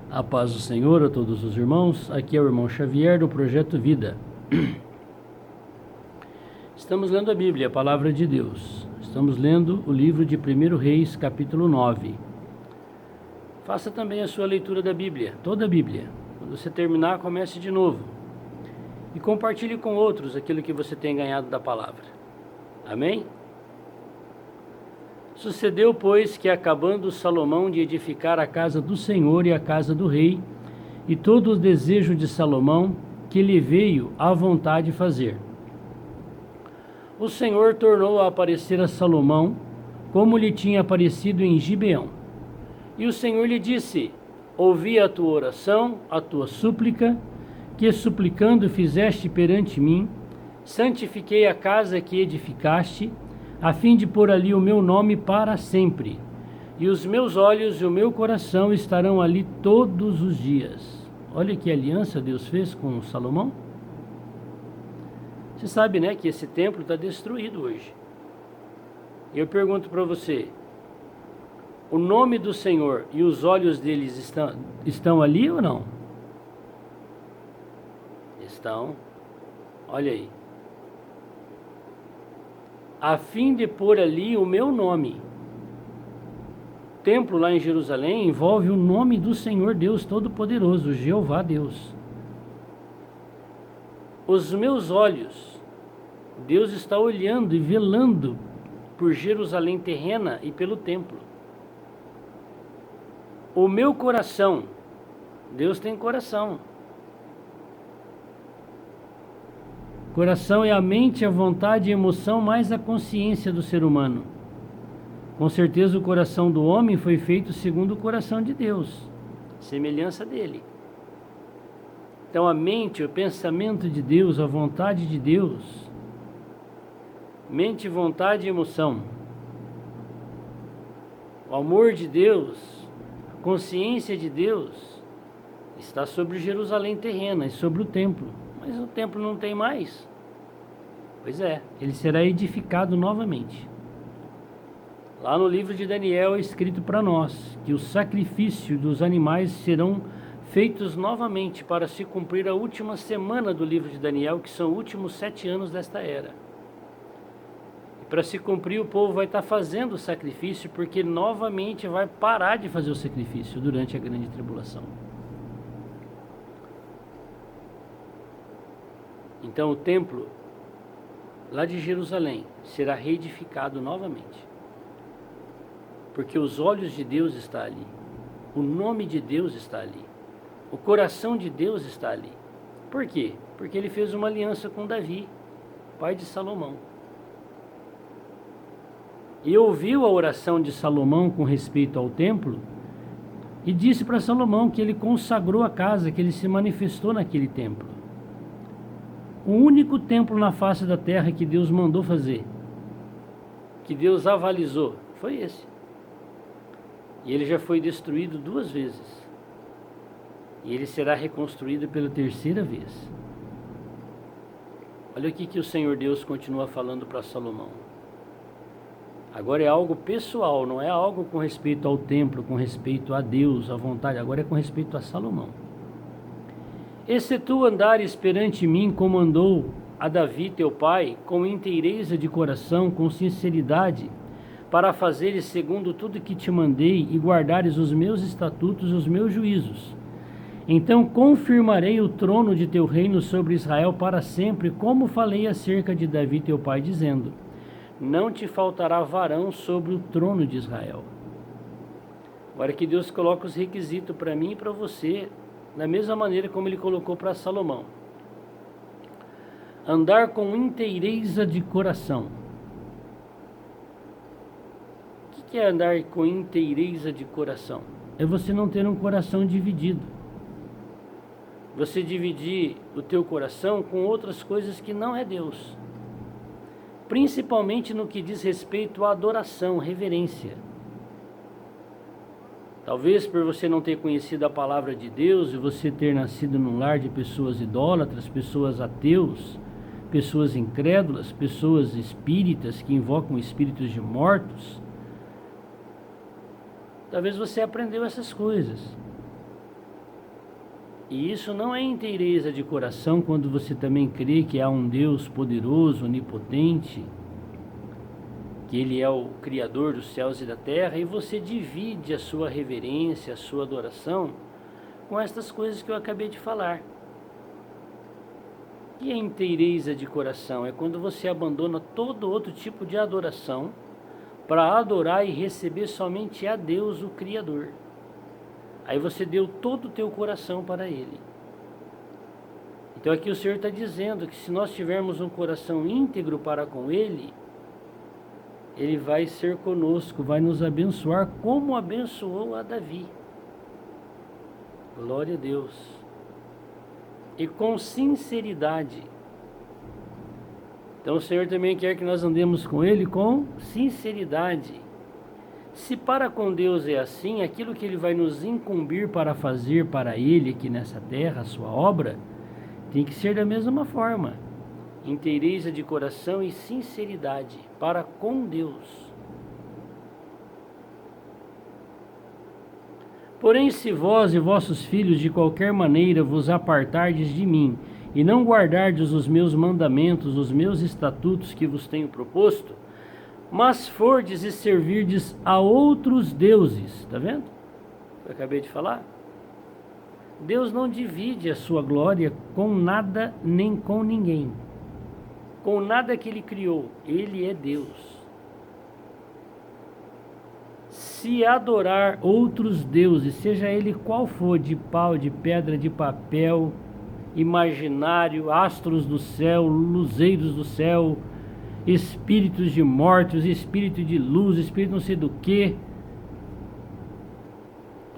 A paz do Senhor a todos os irmãos, aqui é o irmão Xavier do Projeto Vida. Estamos lendo a Bíblia, a Palavra de Deus. Estamos lendo o livro de 1 Reis, capítulo 9. Faça também a sua leitura da Bíblia, toda a Bíblia. Quando você terminar, comece de novo. E compartilhe com outros aquilo que você tem ganhado da Palavra. Amém? Sucedeu, pois, que acabando Salomão de edificar a casa do Senhor e a casa do rei, e todo o desejo de Salomão, que lhe veio à vontade fazer, o Senhor tornou a aparecer a Salomão, como lhe tinha aparecido em Gibeão. E o Senhor lhe disse: ouvi a tua oração, a tua súplica, que suplicando fizeste perante mim, santifiquei a casa que edificaste, a fim de pôr ali o meu nome para sempre, e os meus olhos e o meu coração estarão ali todos os dias. Olha que aliança Deus fez com Salomão. Você sabe, né, que esse templo está destruído hoje. Eu pergunto para você, o nome do Senhor e os olhos deles estão ali ou não? Estão. Olha aí. A fim de pôr ali o meu nome. O templo lá em Jerusalém envolve o nome do Senhor Deus Todo-Poderoso, Jeová Deus. Os meus olhos, Deus está olhando e velando por Jerusalém terrena e pelo templo. O meu coração, Deus tem coração. Coração é a mente, a vontade e a emoção, mais a consciência do ser humano. Com certeza o coração do homem foi feito segundo o coração de Deus, semelhança dele. Então a mente, o pensamento de Deus, a vontade de Deus, mente, vontade e emoção, o amor de Deus, a consciência de Deus está sobre Jerusalém terrena e sobre o templo. Mas o templo não tem mais. Pois é, ele será edificado novamente. Lá no livro de Daniel é escrito para nós que o sacrifício dos animais serão feitos novamente para se cumprir a última semana do livro de Daniel, que são os últimos 7 anos desta era. E para se cumprir, o povo vai estar fazendo o sacrifício, porque novamente vai parar de fazer o sacrifício durante a grande tribulação. Então o templo lá de Jerusalém será reedificado novamente, porque os olhos de Deus estão ali, o nome de Deus está ali, o coração de Deus está ali. Por quê? Porque ele fez uma aliança com Davi, pai de Salomão, e ouviu a oração de Salomão com respeito ao templo, e disse para Salomão que ele consagrou a casa, que ele se manifestou naquele templo. O único templo na face da terra que Deus mandou fazer, que Deus avalizou, foi esse. E ele já foi destruído 2 vezes. E ele será reconstruído pela 3ª vez. Olha o que o Senhor Deus continua falando para Salomão. Agora é algo pessoal, não é algo com respeito ao templo, com respeito a Deus, à vontade. Agora é com respeito a Salomão. E se tu andares perante mim como andou a Davi teu pai, com inteireza de coração, com sinceridade, para fazeres segundo tudo que te mandei e guardares os meus estatutos e os meus juízos, então confirmarei o trono de teu reino sobre Israel para sempre, como falei acerca de Davi teu pai, dizendo: não te faltará varão sobre o trono de Israel. Agora que Deus coloca os requisitos para mim e para você, da mesma maneira como ele colocou para Salomão. Andar com inteireza de coração. O que é andar com inteireza de coração? É você não ter um coração dividido. Você dividir o teu coração com outras coisas que não é Deus. Principalmente no que diz respeito à adoração, reverência. Talvez por você não ter conhecido a palavra de Deus e você ter nascido num lar de pessoas idólatras, pessoas ateus, pessoas incrédulas, pessoas espíritas que invocam espíritos de mortos, talvez você aprendeu essas coisas. E isso não é inteireza de coração quando você também crê que há um Deus poderoso, onipotente, que Ele é o Criador dos céus e da terra, e você divide a sua reverência, a sua adoração com estas coisas que eu acabei de falar. E a inteireza de coração é quando você abandona todo outro tipo de adoração para adorar e receber somente a Deus, o Criador. Aí você deu todo o teu coração para Ele. Então aqui o Senhor está dizendo que se nós tivermos um coração íntegro para com Ele, Ele vai ser conosco, vai nos abençoar como abençoou a Davi. Glória a Deus. E com sinceridade. Então o Senhor também quer que nós andemos com Ele com sinceridade. Se para com Deus é assim, aquilo que Ele vai nos incumbir para fazer para Ele aqui nessa terra, a sua obra, tem que ser da mesma forma. Inteireza de coração e sinceridade para com Deus. Porém, se vós e vossos filhos de qualquer maneira vos apartardes de mim, e não guardardes os meus mandamentos, os meus estatutos que vos tenho proposto, mas fordes e servirdes a outros deuses, está vendo? Eu acabei de falar. Deus não divide a sua glória com nada nem com ninguém. Com nada que Ele criou, Ele é Deus. Se adorar outros deuses, seja ele qual for, de pau, de pedra, de papel, imaginário, astros do céu, luzeiros do céu, espíritos de mortos, espírito de luz, espírito não sei do que.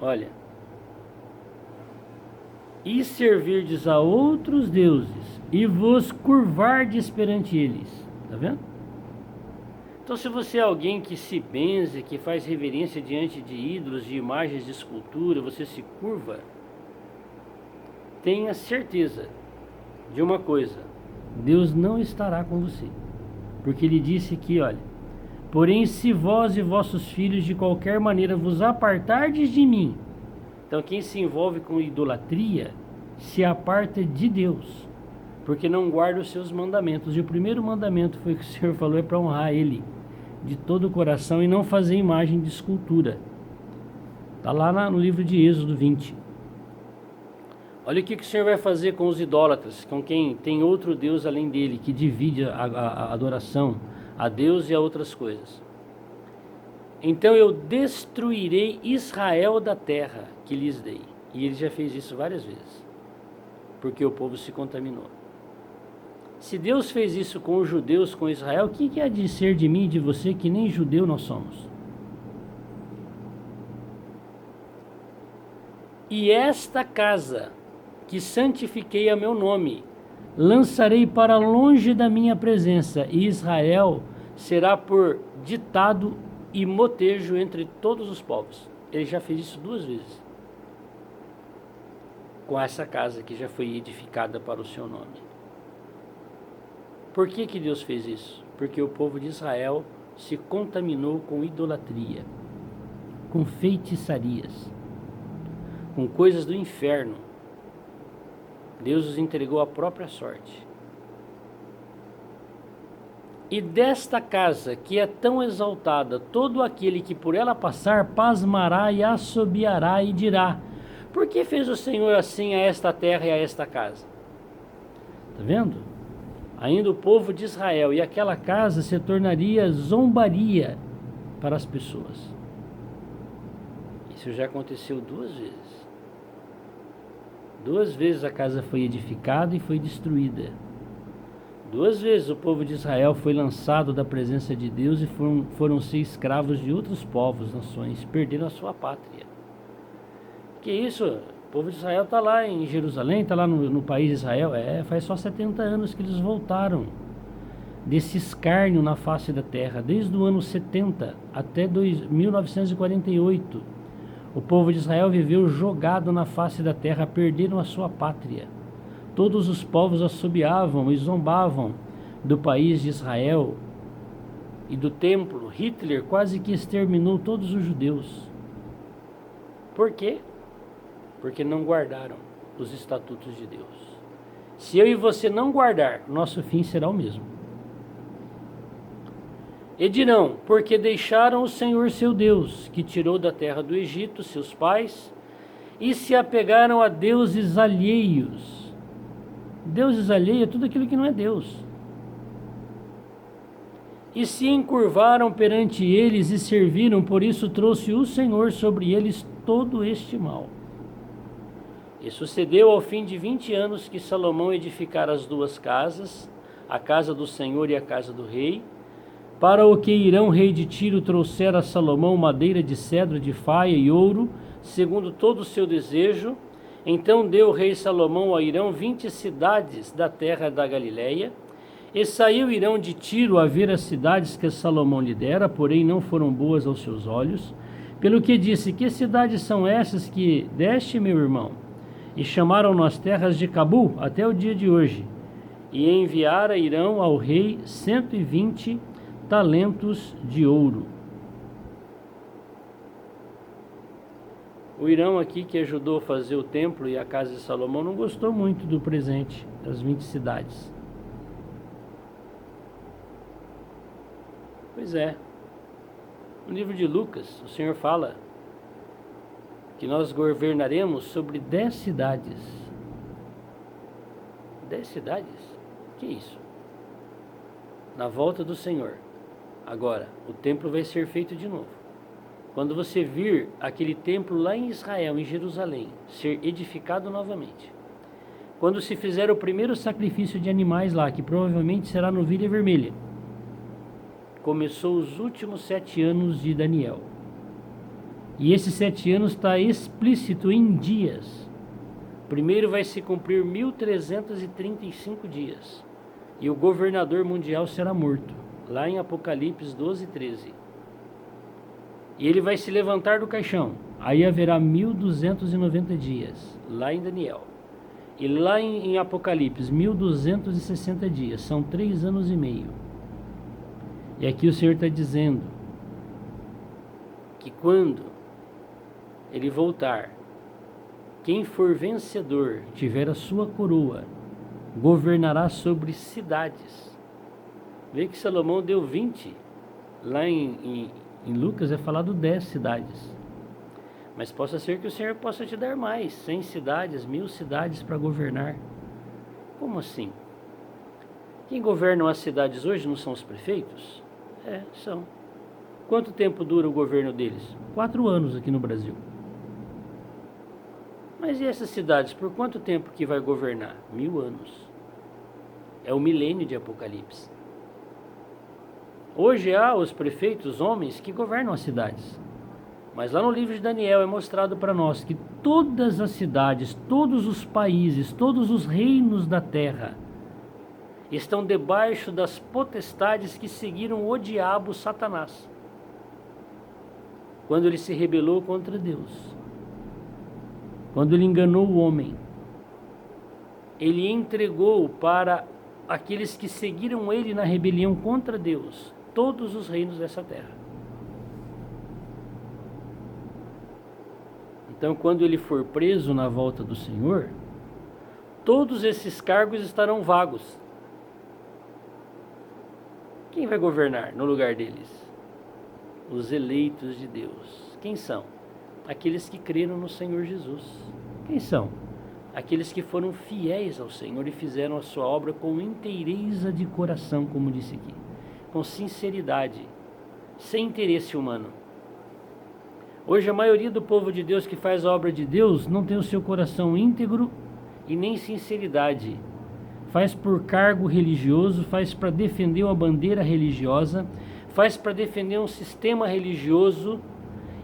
Olha, e servirdes a outros deuses, e vos curvardes perante eles, está vendo? Então, se você é alguém que se benze, que faz reverência diante de ídolos, de imagens de escultura, você se curva, tenha certeza de uma coisa: Deus não estará com você. Porque Ele disse aqui, olha, porém se vós e vossos filhos de qualquer maneira vos apartardes de mim. Então quem se envolve com idolatria se aparta de Deus, porque não guarda os seus mandamentos. E o primeiro mandamento foi que o Senhor falou, é para honrar Ele de todo o coração e não fazer imagem de escultura. Está lá no livro de Êxodo 20. Olha o que o Senhor vai fazer com os idólatras, com quem tem outro Deus além dele, que divide a adoração a Deus e a outras coisas. Então eu destruirei Israel da terra que lhes dei. E ele já fez isso várias vezes, porque o povo se contaminou. Se Deus fez isso com os judeus, com Israel, o que há de ser de mim e de você que nem judeu nós somos? E esta casa que santifiquei a meu nome, lançarei para longe da minha presença, e Israel será por ditado e motejo entre todos os povos. Ele já fez isso 2 vezes, com essa casa que já foi edificada para o seu nome. Por que Deus fez isso? Porque o povo de Israel se contaminou com idolatria, com feitiçarias, com coisas do inferno. Deus os entregou à própria sorte. E desta casa que é tão exaltada, todo aquele que por ela passar pasmará e assobiará e dirá: por que fez o Senhor assim a esta terra e a esta casa? Está vendo? Ainda o povo de Israel e aquela casa se tornaria zombaria para as pessoas. Isso já aconteceu 2 vezes. 2 vezes a casa foi edificada e foi destruída. 2 vezes o povo de Israel foi lançado da presença de Deus e foram ser escravos de outros povos, nações, perderam a sua pátria. Que isso? O povo de Israel está lá em Jerusalém, está lá no país de Israel. Faz só 70 anos que eles voltaram desse escárnio na face da terra, desde o ano 70 até 1948. O povo de Israel viveu jogado na face da terra, perderam a sua pátria. Todos os povos assobiavam e zombavam do país de Israel e do templo. Hitler quase que exterminou todos os judeus. Por quê? Porque não guardaram os estatutos de Deus. Se eu e você não guardar, nosso fim será o mesmo. E dirão, porque deixaram o Senhor seu Deus, que tirou da terra do Egito seus pais, e se apegaram a deuses alheios. Deuses alheios é tudo aquilo que não é Deus. E se encurvaram perante eles e serviram, por isso trouxe o Senhor sobre eles todo este mal. E sucedeu ao fim de 20 anos que Salomão edificara as duas casas, a casa do Senhor e a casa do rei, para o que Irão, rei de Tiro, trouxera a Salomão madeira de cedro, de faia e ouro, segundo todo o seu desejo. Então deu o rei Salomão a Irão 20 cidades da terra da Galileia, e saiu Irão de Tiro a ver as cidades que Salomão lhe dera, porém não foram boas aos seus olhos, pelo que disse, que cidades são essas que deste, meu irmão? E chamaram as terras de Cabu até o dia de hoje, e enviara Irão ao rei 120 talentos de ouro. O Irão aqui, que ajudou a fazer o templo e a casa de Salomão, não gostou muito do presente, das 20 cidades. Pois é. No livro de Lucas, o Senhor fala que nós governaremos sobre 10 cidades. 10 cidades? Que isso? Na volta do Senhor. Agora, o templo vai ser feito de novo. Quando você vir aquele templo lá em Israel, em Jerusalém, ser edificado novamente. Quando se fizer o primeiro sacrifício de animais lá, que provavelmente será no Vilha Vermelha. Começou os últimos 7 anos de Daniel. E esses 7 anos está explícito em dias. Primeiro vai se cumprir 1335 dias. E o governador mundial será morto. Lá em Apocalipse 12, 13. E ele vai se levantar do caixão. Aí haverá 1290 dias. Lá em Daniel. E lá em Apocalipse 1260 dias. São 3 anos e meio. E aqui o Senhor está dizendo que quando ele voltar, quem for vencedor, tiver a sua coroa, governará sobre cidades. Vê que Salomão deu 20. Lá em Lucas é falado 10 cidades. Mas possa ser que o Senhor possa te dar mais, 100 cidades, 1000 cidades para governar. Como assim? Quem governam as cidades hoje não são os prefeitos? É, são. Quanto tempo dura o governo deles? 4 anos aqui no Brasil. Mas e essas cidades, por quanto tempo que vai governar? 1000 anos. É o milênio de Apocalipse. Hoje há os prefeitos, homens, que governam as cidades. Mas lá no livro de Daniel é mostrado para nós que todas as cidades, todos os países, todos os reinos da terra estão debaixo das potestades que seguiram o diabo, Satanás, quando ele se rebelou contra Deus, quando ele enganou o homem, ele entregou para aqueles que seguiram ele na rebelião contra Deus, todos os reinos dessa terra. Então, quando ele for preso na volta do Senhor, todos esses cargos estarão vagos. Quem vai governar no lugar deles? Os eleitos de Deus. Quem são? Aqueles que creram no Senhor Jesus. Quem são? Aqueles que foram fiéis ao Senhor e fizeram a sua obra com inteireza de coração, como disse aqui, com sinceridade, sem interesse humano. Hoje a maioria do povo de Deus que faz a obra de Deus não tem o seu coração íntegro e nem sinceridade. Faz por cargo religioso, faz para defender uma bandeira religiosa, faz para defender um sistema religioso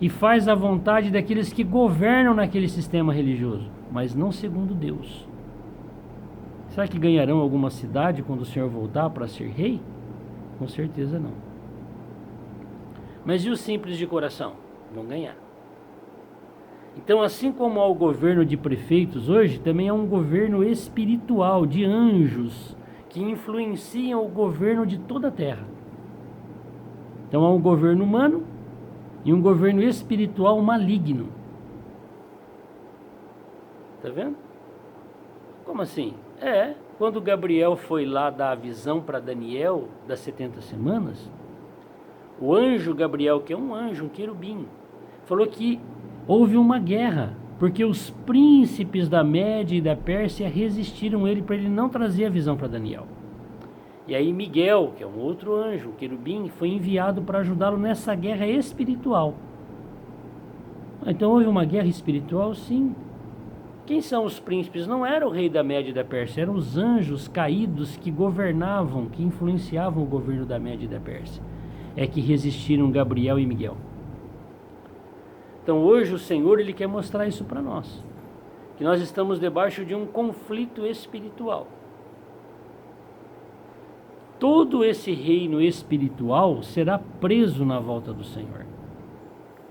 e faz a vontade daqueles que governam naquele sistema religioso, mas não segundo Deus. Será que ganharão alguma cidade quando o Senhor voltar para ser rei? Com certeza não. Mas e os simples de coração? Vão ganhar. Então, assim como há o governo de prefeitos hoje, também há um governo espiritual de anjos que influenciam o governo de toda a terra. Então há um governo humano e um governo espiritual maligno. Está vendo? Como assim? Quando Gabriel foi lá dar a visão para Daniel das 70 semanas, o anjo Gabriel, que é um anjo, um querubim, falou que houve uma guerra, porque os príncipes da Média e da Pérsia resistiram ele para ele não trazer a visão para Daniel. E aí Miguel, que é um outro anjo, um querubim, foi enviado para ajudá-lo nessa guerra espiritual. Então houve uma guerra espiritual, sim. Quem são os príncipes? Não era o rei da Média e da Pérsia, eram os anjos caídos que governavam, que influenciavam o governo da Média e da Pérsia. É que resistiram Gabriel e Miguel. Então hoje o Senhor, Ele quer mostrar isso para nós. Que nós estamos debaixo de um conflito espiritual. Todo esse reino espiritual será preso na volta do Senhor.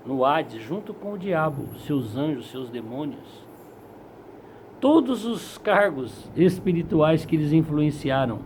No Hades, junto com o diabo, seus anjos, seus demônios. Todos os cargos espirituais que eles influenciaram